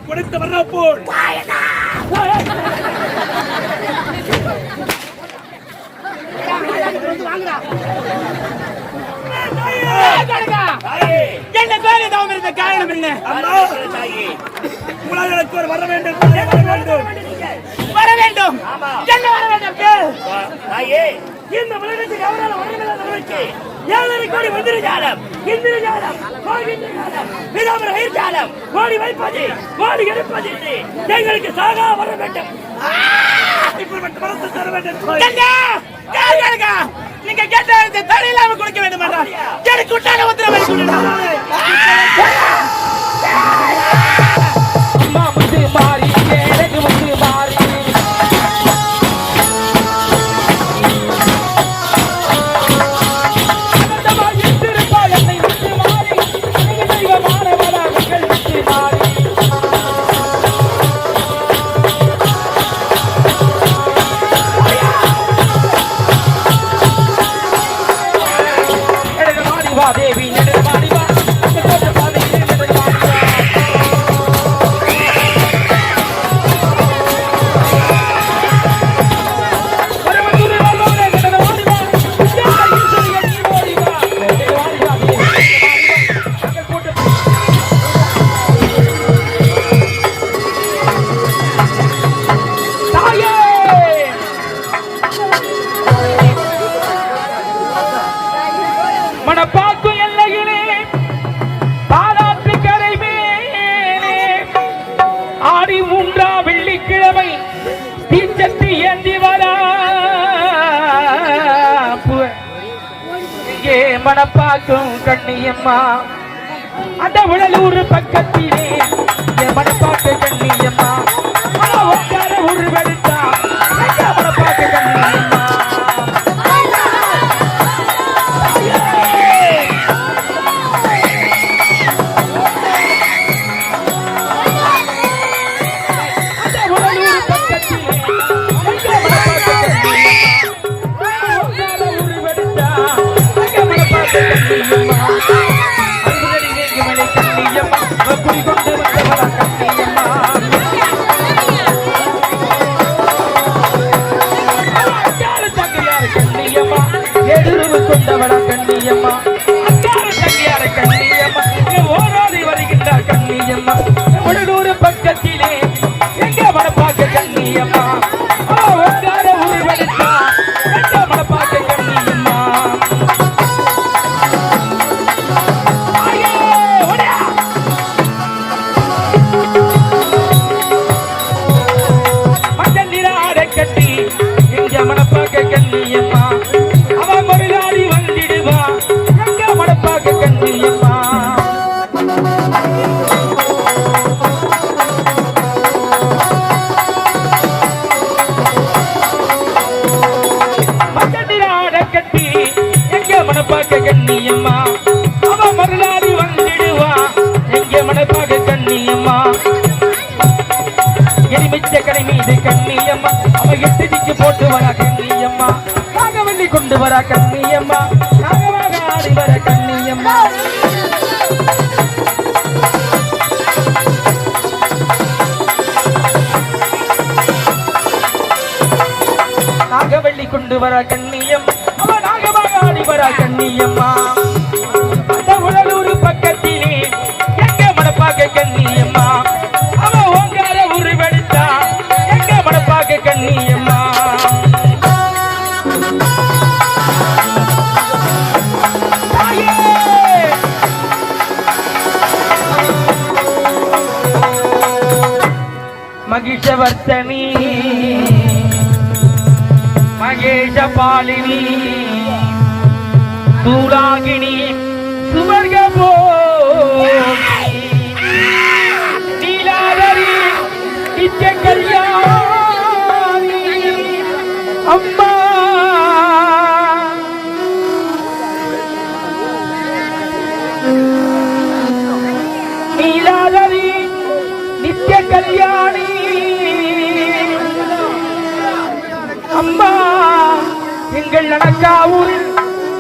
கொடுத்த வர்ற போல் என்ன பேரு தவம் இருந்த காரணம் என்ன? உலகளுக்கு வர வேண்டும் வர வேண்டும் என்ன வர வேண்டும் பேர் இந்த உலகத்துக்கு அவரால் வரவில்லை. 7 கோடி மந்திரஜாலம், இந்திரஜாலம், கோகிந்திரஜாலம், விதாமர வயிற்றாலம், கோடி வைப்பது, கோடி எடுப்பது எங்களுக்கு சாகா வர வேண்டும். இப்படி மனசு தர வேண்டும். நீங்க கேட்ட தடையில்லாம கொடுக்க வேண்டும் என்றால் எனக்கு உண்டான உத்தரவை மாறி எனக்கு முத்து மாறி மணப்பாக்கும் கண்ணியம்மா அந்த உடலூர் பக்கத்திலே மணப்பாக்கு கண்ணியம்மா ஒரு வெடுத்தா மணப்பாக்கு கண்ணியம்மா பக்கத்திலே எங்க மணப்பாக்க கண்ணியம்மா மணப்பாக்க கண்ணியம்மா மஞ்சள் நிற ஆடை கட்டி எங்க மணப்பாக்க கண்ணியம்மா அவ மறுநாடி வந்திடுவா எங்க மணப்பாக்க கண்ணியம்மா கண்ணியம்மா அவ மறுநாடி வந்திடுவா எங்கே மணப்பாக கண்ணியம்மா எரிமிச்ச கடை மீது கண்ணியம்மா அவ எட்டுதிக்கு போட்டு வரா கண்ணியம்மா நாகவல்லி கொண்டு வரா கண்ணியம்மா நாகமாக ஆடி வர கண்ணியம்மா நாகவல்லி கொண்டு வரா கண்ணியம் அவ நாகமாக ஆடி வரா கண்ணியம்மா அந்த உடலூர் பக்கத்திலே எங்க மணப்பாக்க கண்ணியம்மா அவ ஓங்கார உருவெடுத்தா எங்க மணப்பாக்க கண்ணியம்மா மகிஷவர்த்தனி மகேஷ பாலினி சூலாகினி சுவர்கபோ நீலாதரி நித்ய கல்யாணி அம்மா தஞ்சாவூரில்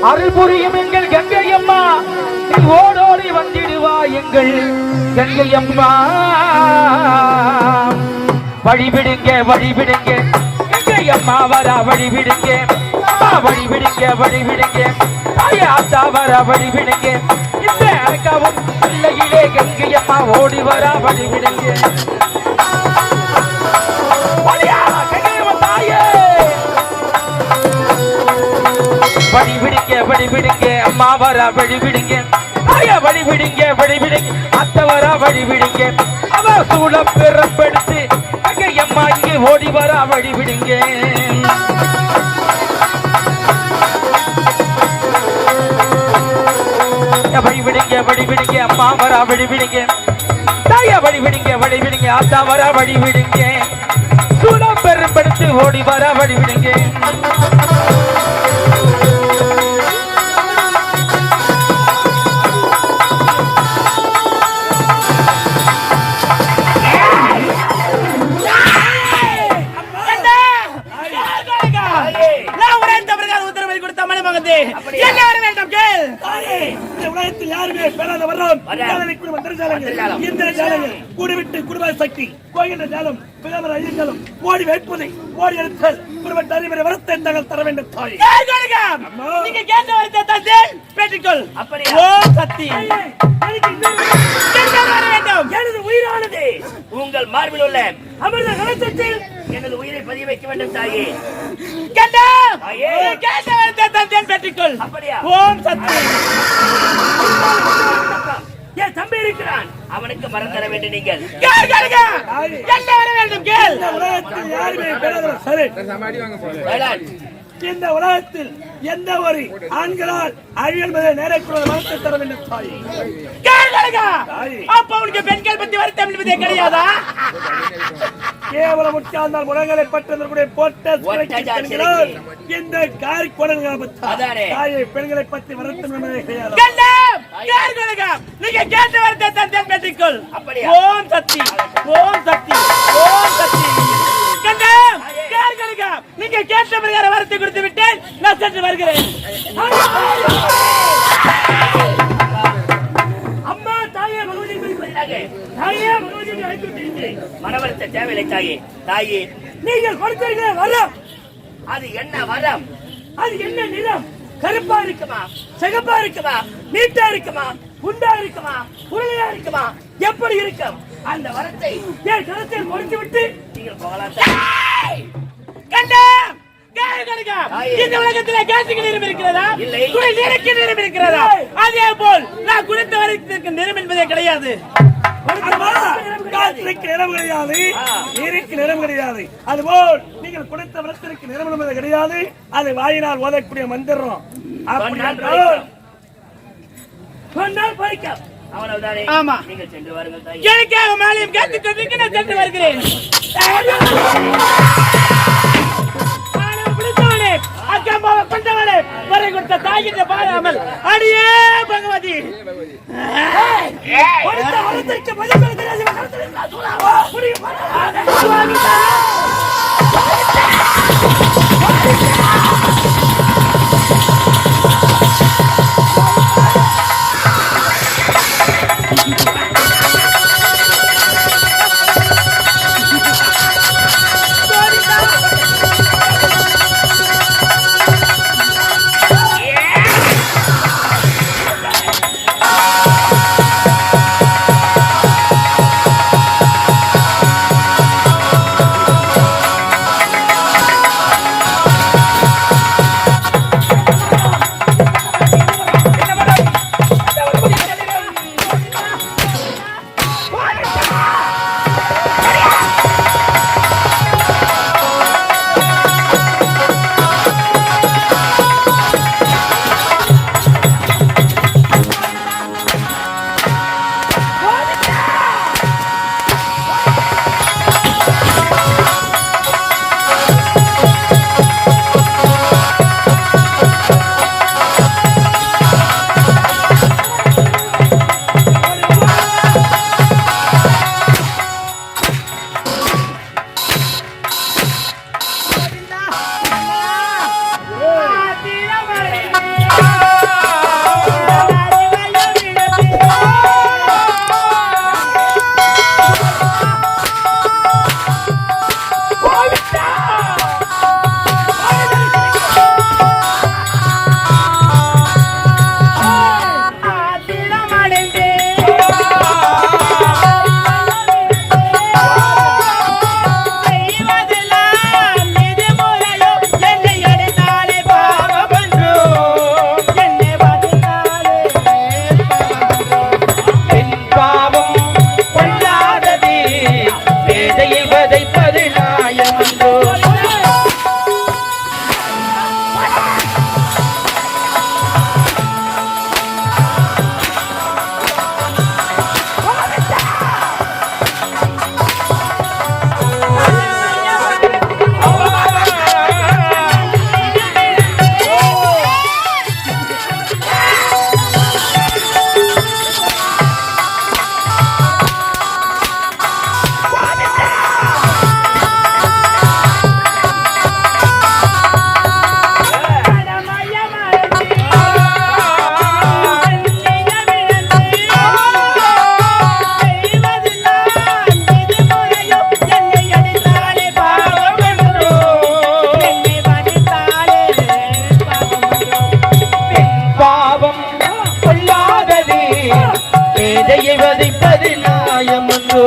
அருள் புரியும் எங்கள் கங்கை அம்மா நீ ஓடோடி வந்திடுவா எங்கள் கங்கை அம்மா வழிவிடுங்க வழிவிடுங்க கங்கை அம்மா வர வழிவிடுங்க அம்மா வழிவிடுங்க வழிவிடுங்க தாயே ஆத்தா வர வழிவிடுங்க இந்த அடக்காவும் பிள்ளையிலே கங்கை அம்மா ஓடி வர வழிவிடுங்க வழிவிடுங்க அம்மா வர வழிவிடுங்க தாய வழிவிடுங்க வழிவிடுங்க அத்தை வர வழிவிடுங்க அவ சூழம் பெறப்படுத்து அங்கே அம்மா இங்கே ஓடி வர வழிவிடுங்க வழிவிடுங்க வழிவிடுங்க அம்மா வர வழிவிடுங்க தாய வழிவிடுங்க வழிவிடுங்க அத்தா வர வழிவிடுங்க சூழம் பெறப்படுத்து ஓடி வர வழிவிடுங்க ஓடி வைப்பதை ஓடி எடுத்தல் குடும்பத்தை அறிவுரை வரத்தை தங்கள் தர வேண்டும் தாய் நீங்க கேட்ட வரத்தை தந்தேன் பெற்றுக்கொள் அப்படியே ஓ சக்தி எனது உயிரானது உங்கள் மார்பில் உள்ள அமிர்த கலசத்தில் எனது உயிரை பதிய வைக்க வேண்டும் தாயே கேட்ட வரத்தை தந்தேன் பெற்றுக்கொள் அப்படியா ஓம் சக்தி என் தம்பி இருக்கிறான் அவனுக்கு மரம் தர வேண்டும் நீங்கள் என்ன வர வேண்டும் கேள் யாருமே இந்த உலகத்தில் எந்த ஒரு ஆண்களால் அழியல் நேரக்குள்ள மரத்தை தர வேண்டும் தாய் அப்ப உனக்கு பெண்கள் பத்தி வருத்தம் என்பதே கிடையாதா கேவலம் உட்கார்ந்தால் உலகங்களை பற்றக்கூடிய போட்ட இந்த காரி தாயை பெண்களை பற்றி வருத்தம் என்பதே கிடையாது நீங்க கேட்ட வரத்தை தந்தேன் பெற்றுக்கொள் ஓம் சக்தி ஓம் சக்தி ஓம் சக்தி நீங்க கேட்ட பிரகார வரத்தை கொடுத்து விட்டேன் நான் சென்று வருகிறேன் அம்மா தாயே தாயே மனவரத்தை தேவையில்லை தாயே தாயே நீங்கள் கொடுத்தீங்க வரம் அது என்ன வரம் அது என்ன நிறம் கருப்பா இருக்குமா சிகப்பா இருக்குமா நீட்டா இருக்குமா குண்டா இருக்குமா உருளையா இருக்குமா எப்படி இருக்கும் அந்த வரத்தை என் கருத்தில் கொடுத்து விட்டு நீங்கள் போகலாம் இந்த உலகத்திலே கேட்டுக்கு நிறம் இருக்கிறதா இல்லை நீருக்கு நிறம் இருக்கிறதா அதே போல் நான் குடித்த வரத்திற்கு நிறம் என்பதே கிடையாது காற்றுக்கு நிறம் கிடையாது நீருக்கு நிறம் கிடையாது அதுபோல் நீங்கள் குடித்த வரத்திற்கு நிறம் என்பது கிடையாது அது வாயினால் ஓதக்கூடிய மந்திரம் ஆமா நீங்கள் சென்று வாருங்கள் எனக்காக மேலையும் கேட்டுக் கொண்டிருக்க நான் சென்று வருகிறேன் வரை கொடுத்த தாயிட்ட பாராமல் அடியே பகவதி வதைப்பது நியாயமன்றோ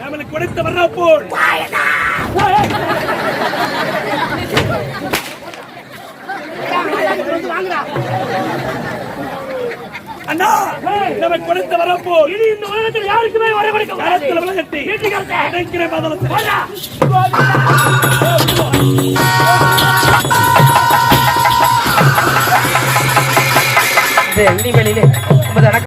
நம்மளுக்கு கொடுத்த வர்ற போல் அண்ணா நமக்கு கொடுத்த வர போல் இனி இந்த உலகத்தில் யாருக்குமே வர கொடுக்க கூடாது. உலகத்தை நினைக்கிற வெளியிலே